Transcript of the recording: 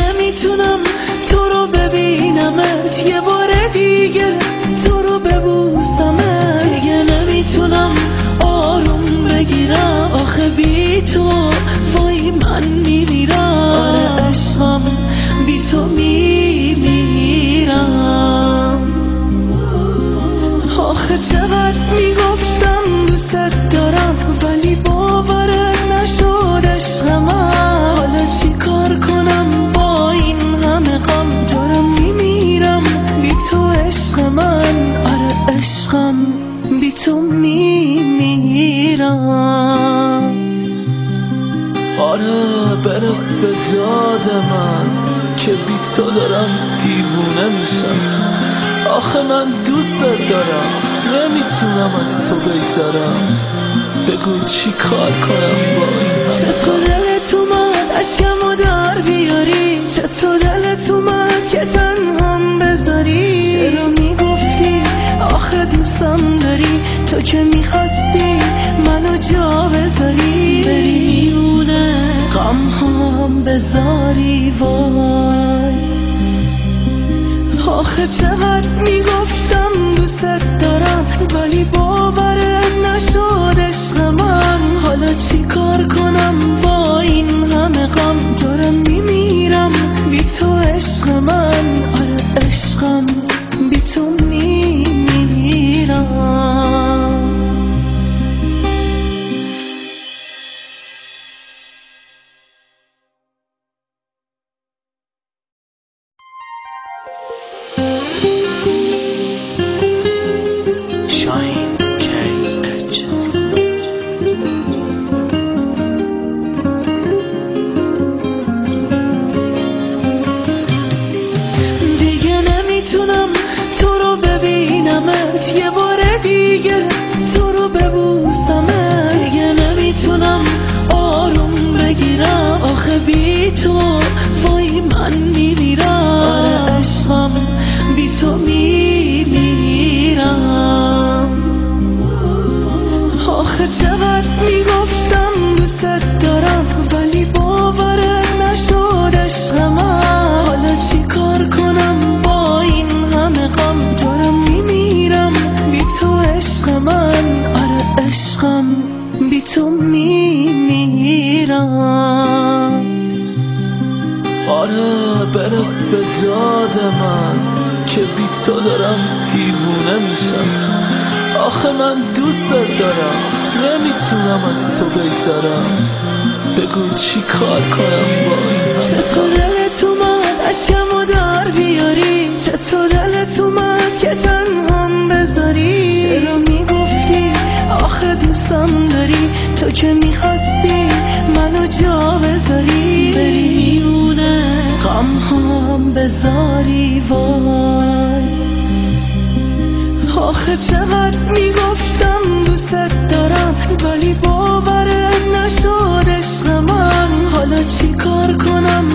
نمیتونم تو رو ببینمت یه بار دیگه، تو رو ببوسمت دیگه. نمیتونم آروم بگیرم آخه بی تو وای من میمیرم. آره عشقم بی تو میمیرم. آخه چقدر میگفتم دوست دارم ولی باورت نشد عشق من. حالا چی کار کنم با این همه غم، دارم میمیرم بی تو عشق من. آره عشقم بی تو میمیرم. آره برس به داد من که بی تو دارم دیوونه میشم. آخه من دوست دارم نمیتونم از تو بگذرم. بگو چی کار کنم با این همه. چطور دلت اومد عشقمو در بیاری؟ چطور دلت اومد که تنهام بذاری؟ چرا میگفتی آخه دوستم داری؟ تو که میخواستی منو جا بذاری، بری میونه غم هم بذاری. وای آخه چقدر میگفتم دوست دارم ولی باورت نشد عشق من. حالا چی کار کنم با این همه غم، دارم میمیرم بی تو عشق من. آره عشقم بی تو میمیرم. نمیتونم تو رو ببینمت یه بار دیگه، تو رو ببوسمت دیگه. نمیتونم آروم بگیرم آخه بی تو وای من میمیرم. آره عشقم بی تو میمیرم. آخه چقدر میگفتم دوست دارم ولی باورت نشد عشق من. حالا چی کار کنم با این همه غم، دارم میمیرم بی تو عشق من. آره عشقم بی تو میمیرم. آره برس به داد من که بی تو دارم دیوونه میشم. آخه من دوست دارم نمیتونم از تو بگذرم. بگو چی کار کنم با این همه. چطور دلت اومد عشقمو در بیاری؟ چطور دلت اومد که تنهام بذاری؟ چرا میگفتی آخه دوستم داری؟ تو که میخواستی منو جا بذاری، بری میونه غم هم بذاری. وای آخه چقدر میگفتم دوست دارم ولی باورت نشد عشق من. حالا چی کار کنم